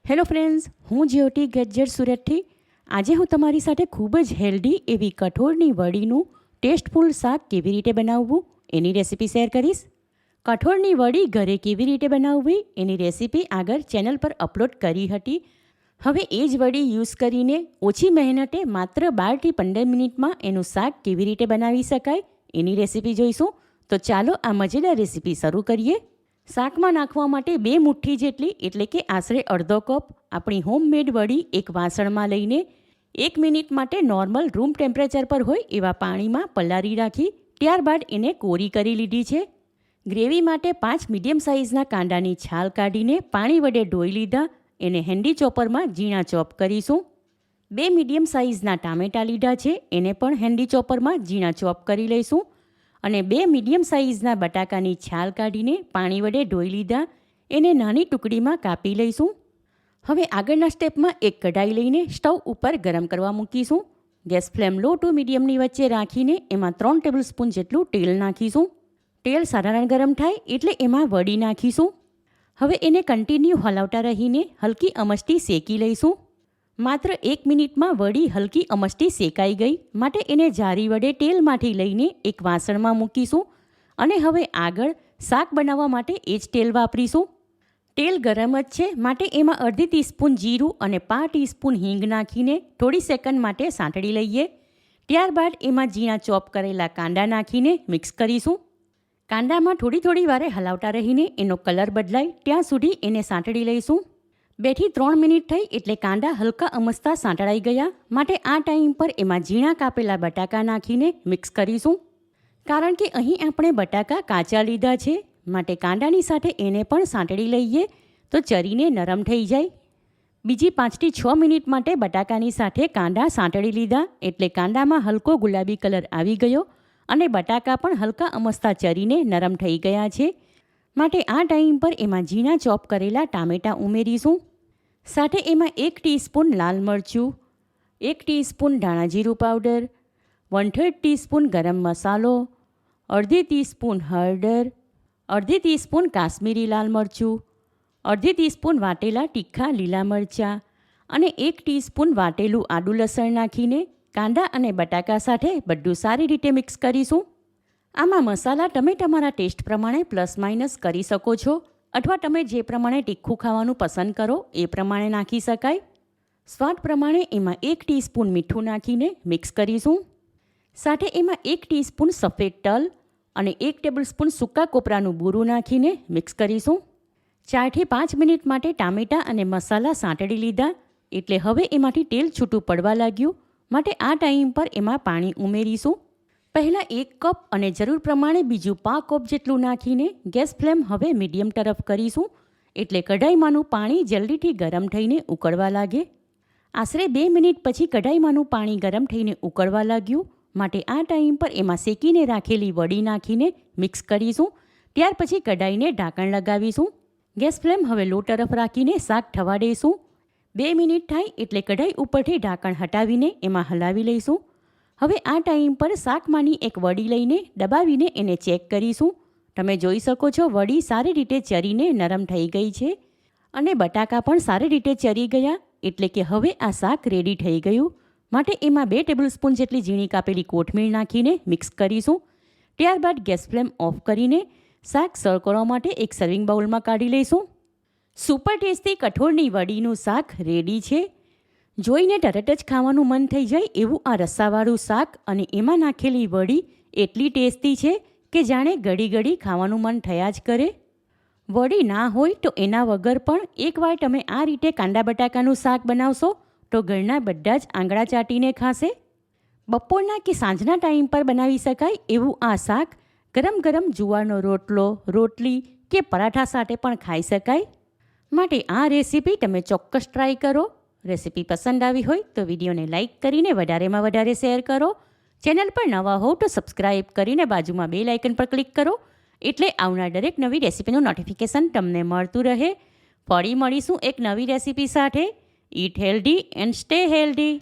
Hello friends, હું જ્યોતિ gadget સુરતથી. આજે હું તમારી સાથે ખૂબ જ હેલ્ધી એવી કઠોળની વડીનું ટેસ્ટફુલ શાક કેવી રીતે બનાવવું એની રેસીપી શેર કરીશ. કઠોળની વડી ઘરે કેવી રીતે બનાવવી એની રેસીપી આગળ ચેનલ પર અપલોડ કરી હતી. હવે એ જ વડી યુઝ કરીને ઓછી મહેનતે માત્ર 12થી 15 મિનિટમાં એનું શાક કેવી રીતે બનાવી શકાય એની રેસીપી જોઈશું. તો ચાલો આ મજેદાર રેસીપી શરૂ કરીએ. શાકમાં નાખવા માટે 2 મુઠ્ઠી જેટલી એટલે કે આશરે અડધો કપ આપણી હોમમેડ વડી એક વાસણમાં લઈને 1 મિનિટ માટે નોર્મલ રૂમ ટેમ્પરેચર પર હોય એવા પાણીમાં પલાળી રાખી ત્યારબાદ એને કોરી કરી લીધી છે. ગ્રેવી માટે 5 મીડિયમ સાઇઝના કાંદાની છાલ કાઢીને પાણી વડે ધોઈ લીધા. એને હેન્ડી ચોપરમાં ઝીણા ચોપ કરીશું. 2 મીડિયમ સાઇઝના ટામેટાં લીધા છે, એને પણ હેન્ડી ચોપરમાં ઝીણા ચોપ કરી લઈશું. અને 2 મીડિયમ સાઇઝના બટાકાની છાલ કાઢીને પાણી વડે ધોઈ લીધા. એને નાની ટુકડીમાં કાપી લઈશું. હવે આગળના સ્ટેપમાં એક કઢાઈ લઈને સ્ટવ ઉપર ગરમ કરવા મૂકીશું. ગેસ ફ્લેમ લો ટુ મીડિયમની વચ્ચે રાખીને એમાં 3 ટેબલસ્પૂન જેટલું તેલ નાખીશું. તેલ સાધારણ ગરમ થાય એટલે એમાં વડી નાખીશું. હવે એને કન્ટિન્યુ હલાવતા રહીને હલકી અમસ્ટી શેકી લઈશું. માત્ર 1 મિનિટમાં વડી હલકી અમસ્ટી શેકાઈ ગઈ માટે એને જારી વડે તેલમાંથી લઈને એક વાસણમાં મૂકીશું. અને હવે આગળ શાક બનાવવા માટે એ જ તેલ વાપરીશું. તેલ ગરમ જ છે માટે એમાં અડધી ટીસ્પૂન જીરું અને 5 ટીસ્પૂન હિંગ નાખીને થોડી સેકન્ડ માટે સાંતળી લઈએ. ત્યારબાદ એમાં ઝીણા ચોપ કરેલા કાંદા નાખીને મિક્સ કરીશું. કાંદામાં થોડી વારે હલાવતા રહીને એનો કલર બદલાય ત્યાં સુધી એને સાંતળી લઈશું. 2 થી 3 મિનિટ થઈ એટલે કાંદા હલકા અમસ્તા સાંતળાઈ ગયા માટે આ ટાઈમ પર એમાં ઝીણા કાપેલા બટાકા નાખીને મિક્સ કરીશું. કારણ કે અહીં આપણે બટાકા કાચા લીધા છે માટે કાંદાની સાથે એને પણ સાંતળી લઈએ તો ચરીને નરમ થઈ જાય. બીજી 5 થી 6 મિનિટ માટે બટાકાની સાથે કાંદા સાંતળી લીધા એટલે કાંદામાં હલકો ગુલાબી કલર આવી ગયો અને બટાકા પણ હલકા અમસ્તા ચરીને નરમ થઈ ગયા છે માટે આ ટાઈમ પર એમાં ઝીણા ચોપ કરેલા ટામેટાં ઉમેરીશું. સાથે એમાં 1 ટીસ્પૂન લાલ મરચું, 1 ટીસ્પૂન ધાણા જીરું પાવડર, 1/3 ટીસ્પૂન ગરમ મસાલો, અડધી ટીસ્પૂન હળદર, અડધી ટીસ્પૂન કાશ્મીરી લાલ મરચું, અડધી ટીસ્પૂન વાટેલા તીખા લીલા મરચાં અને 1 ટીસ્પૂન વાટેલું આદું લસણ નાખીને કાંદા અને બટાકા સાથે બધું સારી રીતે મિક્સ કરીશું. આમાં મસાલા તમે તમારા ટેસ્ટ પ્રમાણે પ્લસ માઇનસ કરી શકો છો અથવા તમે જે પ્રમાણે તીખું ખાવાનું પસંદ કરો એ પ્રમાણે નાખી શકાય. સ્વાદ પ્રમાણે એમાં 1 ટીસ્પૂન મીઠું નાખીને મિક્સ કરીશું. સાથે એમાં 1 ટીસ્પૂન સફેદ તલ અને 1 ટેબલસ્પૂન સૂકા કોપરાનું બૂરું નાખીને મિક્સ કરીશું. 4 થી 5 મિનિટ માટે ટામેટાં અને મસાલા સાંતળી લીધા એટલે હવે એમાંથી તેલ છૂટું પડવા લાગ્યું માટે આ ટાઈમ પર એમાં પાણી ઉમેરીશું. પહેલાં 1 કપ અને જરૂર પ્રમાણે બીજું 5 કપ જેટલું નાખીને ગેસ ફ્લેમ હવે મીડિયમ તરફ કરીશું એટલે કઢાઈમાંનું પાણી જલ્દીથી ગરમ થઈને ઉકળવા લાગે. આશરે 2 મિનિટ પછી કઢાઈમાંનું પાણી ગરમ થઈને ઉકળવા લાગ્યું માટે આ ટાઈમ પર એમાં શેકીને રાખેલી વડી નાખીને મિક્સ કરીશું. ત્યાર પછી કઢાઈને ઢાંકણ લગાવીશું. ગેસ ફ્લેમ હવે લો તરફ રાખીને શાક થવા દઈશું. 2 મિનિટ થાય એટલે કઢાઈ ઉપરથી ઢાંકણ હટાવીને એમાં હલાવી લઈશું. હવે આ ટાઈમ પર શાકમાંની એક વડી લઈને દબાવીને એને ચેક કરીશું. તમે જોઈ શકો છો વડી સારી રીતે ચરીને નરમ થઈ ગઈ છે અને બટાકા પણ સારી રીતે ચરી ગયા એટલે કે હવે આ શાક રેડી થઈ ગયું માટે એમાં 2 ટેબલસ્પૂન જેટલી ઝીણી કાપેલી કોથમીર નાખીને મિક્સ કરીશું. ત્યારબાદ ગેસ ફ્લેમ ઓફ કરીને શાક સર્વ કરવા માટે એક સર્વિંગ બાઉલમાં કાઢી લઈશું. સુપર ટેસ્ટી કઠોળની વડીનું શાક રેડી છે. જોઈને તરત જ ખાવાનું મન થઈ જાય એવું આ રસ્સાવાળું શાક અને એમાં નાખેલી વડી એટલી ટેસ્ટી છે કે જાણે ઘડી ખાવાનું મન થયા જ કરે. વડી ના હોય તો એના વગર પણ એકવાર તમે આ રીતે કાંદા બટાકાનું શાક બનાવશો તો ઘરના બધા જ આંગળા ચાટીને ખાશે. બપોરના કે સાંજના ટાઈમ પર બનાવી શકાય એવું આ શાક ગરમ ગરમ જુવારનો રોટલો, રોટલી કે પરાઠા સાથે પણ ખાઈ શકાય. માટે આ રેસીપી તમે ચોક્કસ ટ્રાય કરો. રેસીપી પસંદ આવી હોય તો વિડીયોને લાઇક કરીને વધારેમાં વધારે શેર કરો. ચેનલ પર નવા હોવ તો સબસ્ક્રાઈબ કરીને બાજુમાં બેલ આઇકન પર ક્લિક કરો એટલે આવનાર દરેક નવી રેસીપીનું નોટિફિકેશન તમને મળતું રહે. ફરી મળીશું એક નવી રેસીપી સાથે. ઈટ હેલ્ધી એન્ડ સ્ટે હેલ્ધી.